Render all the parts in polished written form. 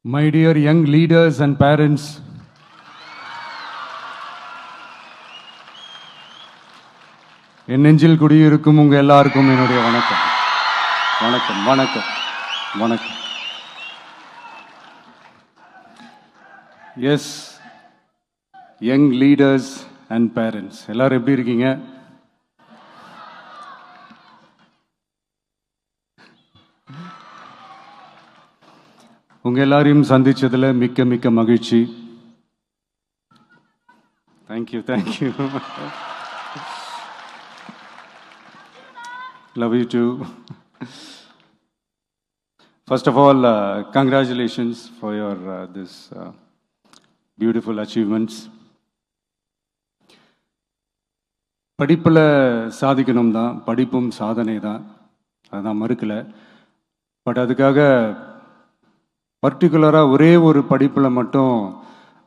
My dear young leaders and parents, என் நெஞ்சில் குடியிருக்கும் உங்க எல்லாருக்கும் என்னுடைய வணக்கம் வணக்கம் வணக்கம் வணக்கம். Yes, young leaders and parents எல்லாரும் எப்படி இருக்கீங்க? உங்க எல்லாரையும் சந்திச்சதுல மிக்க மிக்க மகிழ்ச்சி. Thank you thank you. Love you too. First of all, congratulations for your this beautiful achievements. படிப்பில் சாதிக்கணும் தான், படிப்பும் சாதனை தான், அதான் மறுக்கல. பட் அதுக்காக பர்டிகுலராக ஒரே ஒரு படிப்பில் மட்டும்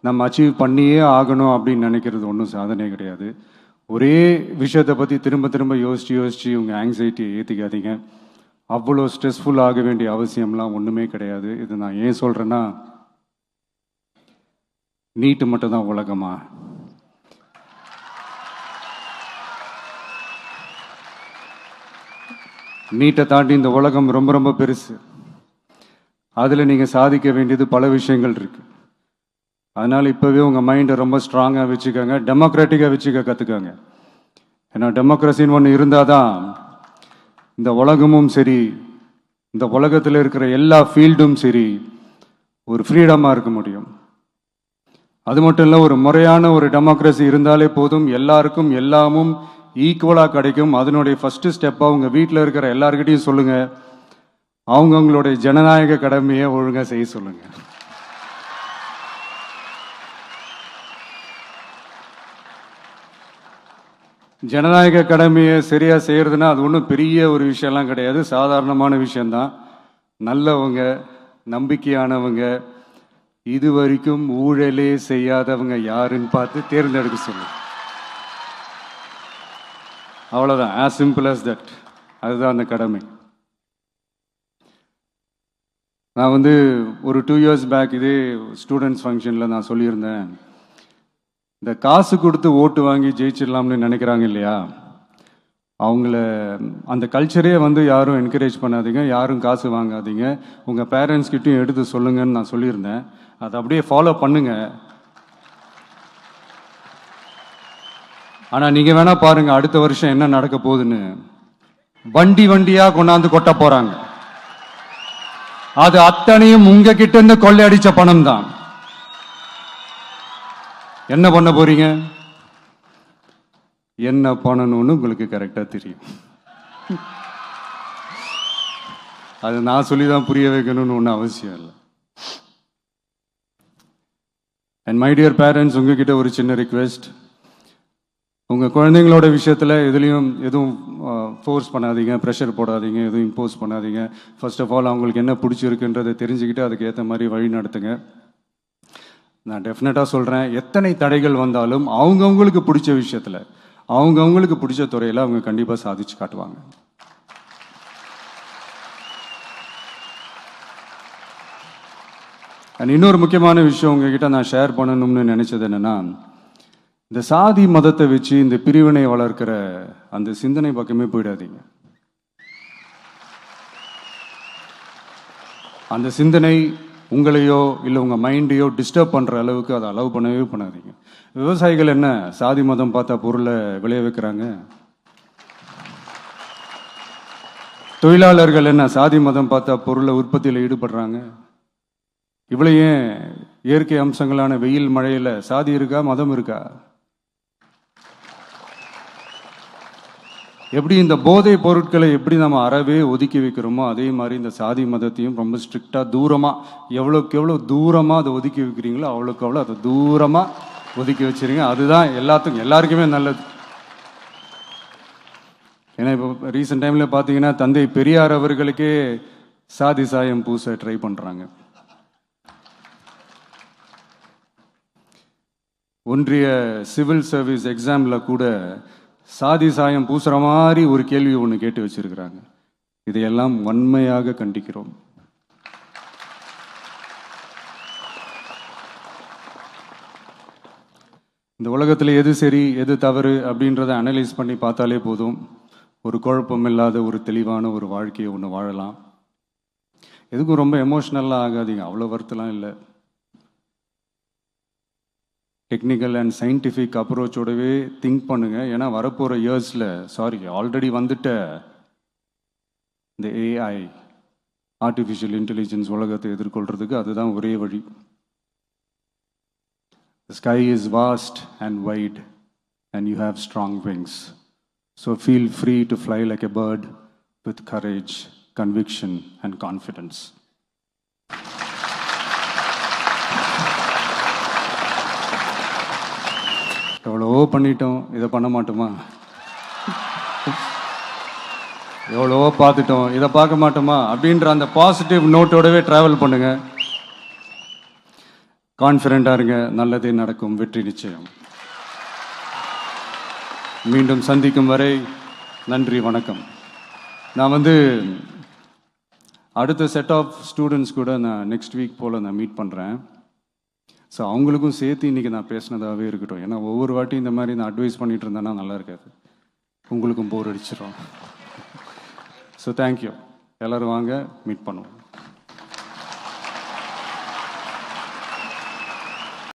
நம்ம அச்சீவ் பண்ணியே ஆகணும் அப்படின்னு நினைக்கிறது ஒன்றும் சாதனை கிடையாது. ஒரே விஷயத்தை பற்றி திரும்ப திரும்ப யோசித்து உங்கள் ஆங்ஸைட்டியை ஏற்றிக்காதீங்க. அவ்வளோ ஸ்ட்ரெஸ்ஃபுல் ஆக வேண்டிய அவசியம்லாம் ஒன்றுமே கிடையாது. இது நான் ஏன் சொல்கிறேன்னா, நீட்டு மட்டும் தான் உலகமா? நீட்டை தாண்டி இந்த உலகம் ரொம்ப ரொம்ப பெருசு. அதில் நீங்கள் சாதிக்க வேண்டியது பல விஷயங்கள் இருக்குது. அதனால் இப்போவே உங்கள் மைண்டை ரொம்ப ஸ்ட்ராங்காக வச்சுக்கோங்க, டெமோக்ராட்டிக்காக வச்சுக்க கற்றுக்கோங்க. ஏன்னா டெமோக்ரஸின்னு ஒன்று இருந்தால் தான் இந்த உலகமும் சரி, இந்த உலகத்தில் இருக்கிற எல்லா ஃபீல்டும் சரி, ஒரு ஃப்ரீடமாக இருக்க முடியும். அது மட்டும் இல்லை, ஒரு முறையான ஒரு டெமோக்ரஸி இருந்தாலே போதும், எல்லாருக்கும் எல்லாமும் ஈக்குவலாக கிடைக்கும். அதனுடைய ஃபஸ்ட்டு ஸ்டெப்பாக உங்கள் வீட்டில் இருக்கிற எல்லாருக்கிட்டையும் சொல்லுங்கள், அவங்கவுங்களுடைய ஜனநாயக கடமையை ஒழுங்காக செய்ய சொல்லுங்கள். ஜனநாயக கடமையை சரியாக செய்கிறதுனா அது ஒன்றும் பெரிய ஒரு விஷயம்லாம் கிடையாது, சாதாரணமான விஷயந்தான். நல்லவங்க, நம்பிக்கையானவங்க, இது வரைக்கும் ஊழலே செய்யாதவங்க யாருன்னு பார்த்து தேர்ந்தெடுக்க சொல்லுங்கள். அவ்வளோதான், ஆஸ் சிம்பிள் ஆஸ் தட். அதுதான் அந்த கடமை. நான் ஒரு 2 years பேக் இதே ஸ்டூடெண்ட்ஸ் ஃபங்க்ஷனில் நான் சொல்லியிருந்தேன், இந்த காசு கொடுத்து ஓட்டு வாங்கி ஜெயிச்சிடலாம்னு நினைக்கிறாங்க இல்லையா, அவங்கள அந்த கல்ச்சரே யாரும் என்கரேஜ் பண்ணாதீங்க, யாரும் காசு வாங்காதீங்க, உங்கள் பேரண்ட்ஸ்கிட்டையும் எடுத்து சொல்லுங்கன்னு நான் சொல்லியிருந்தேன். அதை அப்படியே ஃபாலோ பண்ணுங்க. ஆனால் நீங்கள் வேணா பாருங்க, அடுத்த வருஷம் என்ன நடக்க போகுதுன்னு. வண்டி வண்டியாக கொண்டாந்து கொட்ட போகிறாங்க. அது அத்தனையும் உங்ககிட்ட இருந்து கொள்ளையடிச்ச பணம் தான். என்ன பண்ண போறீங்க? என்ன பண்ணணும்னு உங்களுக்கு கரெக்டா தெரியும். அது நான் சொல்லிதான் புரிய வைக்கணும்னு ஒன்றும் அவசியம் இல்லை. அண்ட் மை டியர் பேரண்ட்ஸ், உங்ககிட்ட ஒரு சின்ன ரிக்வெஸ்ட். உங்கள் குழந்தைங்களோட விஷயத்தில் எதுவும் ஃபோர்ஸ் பண்ணாதீங்க, ப்ரெஷர் போடாதீங்க, எதுவும் இம்போஸ் பண்ணாதீங்க. ஃபர்ஸ்ட் ஆஃப் ஆல் அவங்களுக்கு என்ன பிடிச்சிருக்குன்றதை தெரிஞ்சுக்கிட்டு அதுக்கு ஏற்ற மாதிரி வழி நடத்துங்க. நான் டெஃபினட்டாக சொல்கிறேன், எத்தனை தடைகள் வந்தாலும் அவங்கவுங்களுக்கு பிடிச்ச விஷயத்தில், அவங்கவுங்களுக்கு பிடிச்ச துறையில் அவங்க கண்டிப்பாக சாதிச்சு காட்டுவாங்க. அண்ட் இன்னொரு முக்கியமான விஷயம் உங்ககிட்ட நான் ஷேர் பண்ணணும்னு நினச்சது என்னென்னா, இந்த சாதி மதத்தை வச்சு இந்த பிரிவினை வளர்க்கிற அந்த சிந்தனை பக்கமே போயிடாதீங்க. அந்த சிந்தனை உங்களையோ இல்லை உங்கள் மைண்டையோ டிஸ்டர்ப் பண்ணுற அளவுக்கு அதை அலோவ் பண்ணவே பண்ணாதீங்க. விவசாயிகள் என்ன சாதி மதம் பார்த்தா பொருளை விளைய வைக்கிறாங்க? தொழிலாளர்கள் என்ன சாதி மதம் பார்த்தா பொருளை உற்பத்தியில் ஈடுபடுறாங்க? இவ்வளோ ஏன் இயற்கை அம்சங்களான வெயில் மழையில் சாதி இருக்கா, மதம் இருக்கா? எப்படி இந்த போதை பொருட்களை எப்படி நம்ம அறவே ஒதுக்கி வைக்கிறோமோ, அதே மாதிரி இந்த சாதி மதத்தையும் ரொம்ப ஸ்ட்ரிக்டாக தூரமாக, எவ்வளோக்கு எவ்வளோ தூரமாக அதை ஒதுக்கி வைக்கிறீங்களோ அவ்வளோக்கு அவ்வளோ அதை தூரமாக ஒதுக்கி வச்சுருங்க. அதுதான் எல்லாருக்குமே நல்லது. ஏன்னா இப்போ ரீசெண்ட் டைமில் பார்த்தீங்கன்னா, தந்தை பெரியார் அவர்களுக்கே சாதி சாயம் பூச ட்ரை பண்ணுறாங்க. ஒன்றிய சிவில் சர்வீஸ் எக்ஸாமில் கூட சாதி சாயம் பூசுற மாதிரி ஒரு கேள்வி ஒன்று கேட்டு வச்சிருக்கிறாங்க. இதையெல்லாம் வன்மையாக கண்டிக்கிறோம். இந்த உலகத்தில் எது சரி எது தவறு அப்படின்றத அனலைஸ் பண்ணி பார்த்தாலே போதும். ஒரு குழப்பம் இல்லாத ஒரு தெளிவான ஒரு வாழ்க்கையை ஒன்று வாழலாம். எதுக்கும் ரொம்ப எமோஷ்னலாக ஆகாதீங்க, அவ்வளோ வருத்தலாம் இல்லை. டெக்னிக்கல் அண்ட் சயின்டிஃபிக் அப்ரோச்சோடவே திங்க் பண்ணுங்கள். ஏன்னா வரப்போகிற இயர்ஸில் ஆல்ரெடி வந்துட்ட இந்த ஏஐ ஆர்டிஃபிஷியல் இன்டெலிஜென்ஸ் உலகத்தை எதிர்கொள்கிறதுக்கு அதுதான் ஒரே வழி. The sky is vast and wide and you have strong wings. So feel free to fly like a bird with courage, conviction and confidence. எவ்வளவோ பண்ணிட்டோம், இதை பண்ண மாட்டோமா? எவ்வளவோ பார்த்துட்டோம், இதை பார்க்க மாட்டோமா அப்படின்ற அந்த பாசிட்டிவ் நோட்டோடவே ட்ராவல் பண்ணுங்க. கான்ஃபிடென்ட்டாக இருங்க, நல்லதே நடக்கும், வெற்றி நிச்சயம். மீண்டும் சந்திக்கும் வரை நன்றி, வணக்கம். நான் அடுத்த செட் ஆஃப் ஸ்டூடெண்ட்ஸ் கூட நான் நெக்ஸ்ட் வீக் போல் நான் மீட் பண்ணுறேன். ஸோ அவங்களுக்கும் சேர்த்து இன்றைக்கி நான் பேசினதாகவே இருக்கட்டும். ஏன்னா ஒவ்வொரு வாட்டி இந்த மாதிரி நான் அட்வைஸ் பண்ணிகிட்டு இருந்தேன்னா நல்லா இருக்காது, உங்களுக்கும் போர் அடிச்சிடும். So thank you. எல்லோரும் வாங்க, மீட் பண்ணுவோம்.